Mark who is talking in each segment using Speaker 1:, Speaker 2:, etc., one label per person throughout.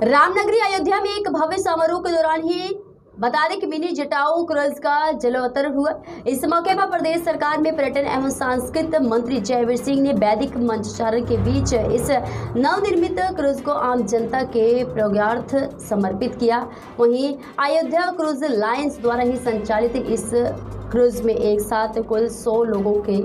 Speaker 1: रामनगरी अयोध्या में एक भव्य समारोह के दौरान ही बता दें कि मिनी जटाऊ क्रूज का जलावतरण हुआ। इस मौके पर प्रदेश सरकार में पर्यटन एवं सांस्कृतिक मंत्री जयवीर सिंह ने वैदिक मंत्रोच्चारण के बीच इस नवनिर्मित क्रूज को आम जनता के प्रयोगार्थ समर्पित किया। वहीं अयोध्या क्रूज लाइन्स द्वारा ही संचालित इस क्रूज में एक साथ कुल 100 लोगों के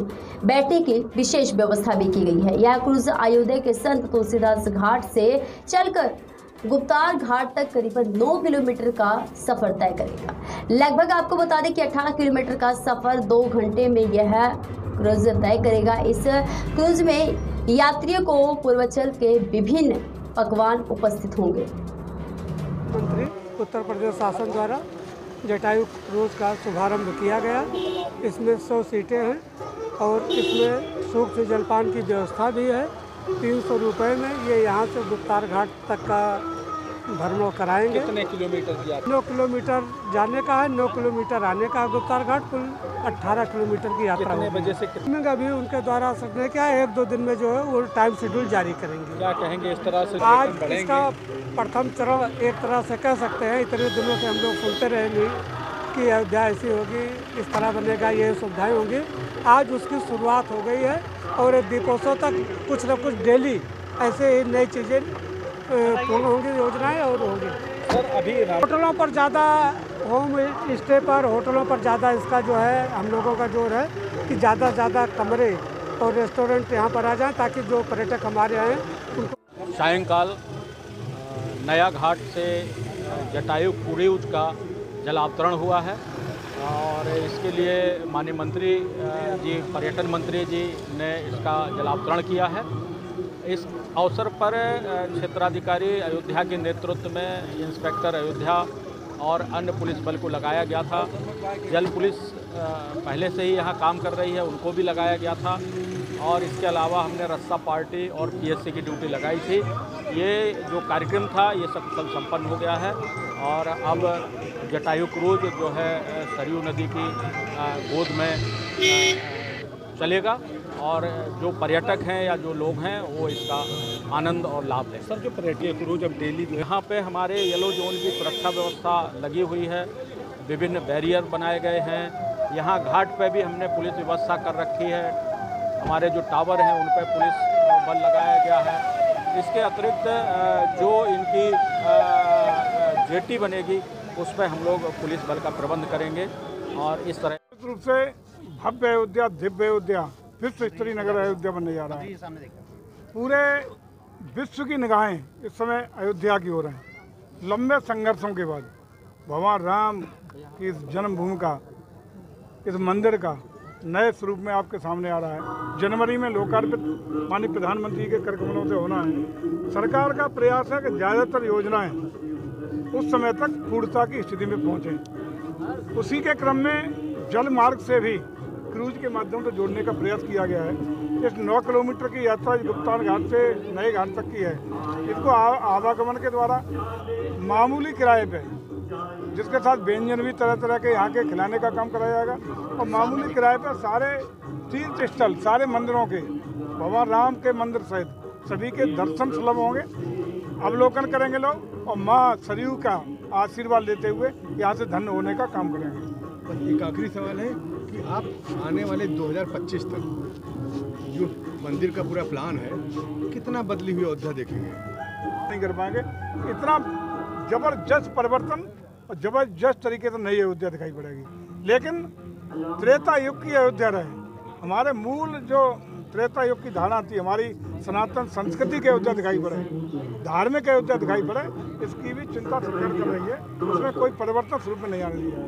Speaker 1: बैठने की विशेष व्यवस्था भी की गई है। यह क्रूज अयोध्या के संत तुलसीदास घाट से चलकर गुप्तार घाट तक करीबन 9 किलोमीटर का सफर तय करेगा। लगभग आपको बता दें कि 18 किलोमीटर का सफर 2 घंटे में यह क्रूज तय करेगा। इस क्रूज में यात्रियों को पूर्वांचल के विभिन्न पकवान उपस्थित होंगे।
Speaker 2: मंत्री उत्तर प्रदेश शासन द्वारा जटायु क्रूज का शुभारंभ किया गया। इसमें 100 सीटें हैं और इसमें सूक्ष्म जलपान की व्यवस्था भी है। 300 रुपये में ये यहाँ से गुप्तार घाट तक का भ्रमण कराएंगे।
Speaker 3: कितने किलोमीटर की यात्रा?
Speaker 2: 9 किलोमीटर जाने का है, 9 किलोमीटर आने का। गुप्तार घाट कुल 18 किलोमीटर की यात्रा।
Speaker 3: कितने बजे से
Speaker 2: कितने का भी उनके द्वारा सकने क्या है, 1-2 दिन में जो है वो टाइम शेड्यूल जारी करेंगे।
Speaker 3: क्या कहेंगे इस तरह से?
Speaker 2: आज इसका प्रथम चरण एक तरह से कह सकते हैं। इतने दिनों से हम लोग सुनते रहेंगे कि अयोध्या ऐसी होगी, इस तरह बनेगा, ये सुविधाएं होंगी। आज उसकी शुरुआत हो गई है और दीपोत्सव तक कुछ न कुछ डेली ऐसे ही नई चीज़ें पूर्ण होंगी, योजनाएं और होंगी।
Speaker 3: सर अभी
Speaker 2: होटलों पर ज़्यादा, होम स्टे पर होटलों पर ज़्यादा इसका जो है हम लोगों का जोर है कि ज़्यादा से ज़्यादा कमरे और रेस्टोरेंट यहाँ पर आ जाएं ताकि जो पर्यटक हमारे आएँ उनको।
Speaker 3: सायंकाल नया घाट से जटायु क्रूज का जलावतरण हुआ है और इसके लिए माननीय मंत्री जी, पर्यटन मंत्री जी ने इसका जलावतरण किया है। इस अवसर पर क्षेत्राधिकारी अयोध्या के नेतृत्व में इंस्पेक्टर अयोध्या और अन्य पुलिस बल को लगाया गया था। जल पुलिस पहले से ही यहाँ काम कर रही है, उनको भी लगाया गया था और इसके अलावा हमने रस्सा पार्टी और पीएससी की ड्यूटी लगाई थी। ये जो कार्यक्रम था ये सब संपन्न हो गया है और अब जटायु क्रूज जो है सरयू नदी की गोद में चलेगा और जो पर्यटक हैं या जो लोग हैं वो इसका आनंद और लाभ लें।
Speaker 4: सर जो पर्यटक क्रूज अब डेली
Speaker 3: यहाँ पे हमारे येलो जोन की सुरक्षा व्यवस्था लगी हुई है, विभिन्न बैरियर बनाए गए हैं। यहाँ घाट पे भी हमने पुलिस व्यवस्था कर रखी है। हमारे जो टावर हैं उन पर पुलिस बल लगाया गया है। इसके अतिरिक्त जो इनकी जेटी बनेगी उस पर हम लोग पुलिस बल का प्रबंध करेंगे और इस तरह
Speaker 4: रूप से भव्य अयोध्या, दिव्य अयोध्या, विश्व स्तरीय नगर अयोध्या बनने जा रहा है। पूरे विश्व की निगाहें इस समय अयोध्या की ओर हैं। लंबे संघर्षों के बाद भगवान राम की इस जन्मभूमि का, इस मंदिर का नए स्वरूप में आपके सामने आ रहा है। जनवरी में लोकार्पित माननीय प्रधानमंत्री के कर कमलों से होना है। सरकार का प्रयास है कि ज़्यादातर योजनाएं उस समय तक पूर्णता की स्थिति में पहुंचे। उसी के क्रम में जल मार्ग से भी क्रूज के माध्यम से जोड़ने का प्रयास किया गया है। इस 9 किलोमीटर की यात्रा गुप्तार घाट से नए घाट तक की है। इसको आवागमन के द्वारा मामूली किराए पे, जिसके साथ व्यंजन भी तरह तरह के यहाँ के खिलाने का काम कराया जाएगा और मामूली किराए पर सारे तीर्थ स्थल, सारे मंदिरों के, भगवान राम के मंदिर सहित सभी के दर्शन सुलभ होंगे, अवलोकन करेंगे लोग और माँ सरयू का आशीर्वाद लेते हुए यहाँ से धन्य होने का काम करेंगे।
Speaker 5: एक आखिरी सवाल है कि आप आने वाले 2025 तक जो मंदिर का पूरा प्लान है, कितना बदली हुई अयोध्या देखेंगे?
Speaker 4: नहीं कर पाएंगे। इतना जबरदस्त परिवर्तन और जबरदस्त तरीके से नई अयोध्या दिखाई पड़ेगी। लेकिन त्रेता युग की अयोध्या रहे। हमारे मूल जो त्रेता युग की धारणा थी, हमारी सनातन संस्कृति की अयोध्या दिखाई पड़े, धार्मिक अयोध्या दिखाई पड़े, इसकी भी चिंता सरकार कर रही है। उसमें कोई परिवर्तन स्वरूप में नहीं आने दिया है।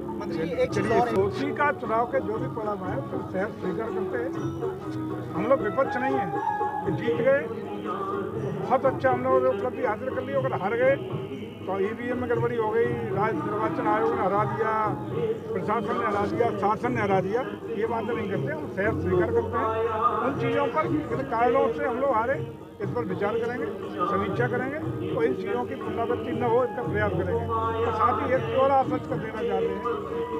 Speaker 4: उसी का चुनाव के जो भी परिणाम है तो सहज स्वीकार करते हैं। हम लोग विपक्ष नहीं है कि जीत गए बहुत अच्छा हम लोगों ने उपलब्धि हासिल कर ली, अगर हार गए तो ईवीएम में गड़बड़ी हो गई, राज्य निर्वाचन आयोग ने हरा दिया, प्रशासन ने हरा दिया, शासन ने हरा दिया, ये बातें नहीं करते। हम सहज स्वीकार करते हैं। उन चीज़ों पर किन कारणों से हम लोग हारे, इस पर विचार करेंगे, समीक्षा करेंगे और इन चीज़ों की पुनरावृत्ति न हो इसका प्रयास करेंगे। और साथ ही एक और आश्वस्त कर देना चाहते हैं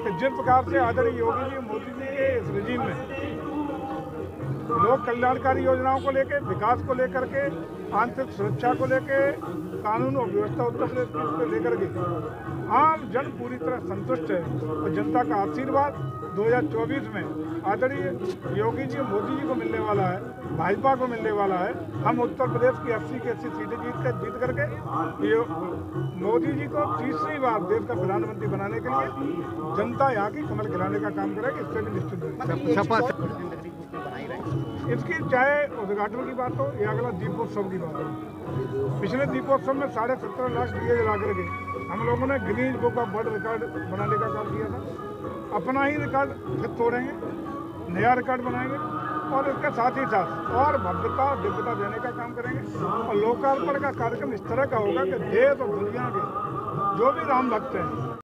Speaker 4: कि जिस प्रकार से आदरणीय योगी जी, मोदी जी के इस रिजीम में लोक कल्याणकारी योजनाओं को लेकर, विकास को लेकर के, आंतरिक सुरक्षा को लेकर, कानून और व्यवस्था उत्तर प्रदेश में इसको लेकर के आम जन पूरी तरह संतुष्ट है और जनता का आशीर्वाद 2024 में आदरणीय योगी जी मोदी जी को मिलने वाला है, भाजपा को मिलने वाला है। हम उत्तर प्रदेश की 80 की 80 सीटें जीत करके मोदी जी को तीसरी बार देश का प्रधानमंत्री बनाने के लिए जनता यहाँ की कमल गिराने का काम करेगी, इससे भी निश्चित है। इसकी चाहे उद्घाटन की बात हो या अगला दीपोत्सव की बात हो, पिछले दीपोत्सव में 17.5 लाख दिए जला करके हम लोगों ने Guinness book of world record बनाने का काम किया था। अपना ही रिकॉर्ड फिर तोड़ेंगे, नया रिकॉर्ड बनाएंगे और इसके साथ ही साथ और भव्यता दिव्यता देने का काम करेंगे। और लोकार्पण का कार्यक्रम इस तरह का होगा कि देश और दुनिया के जो भी राम भक्त हैं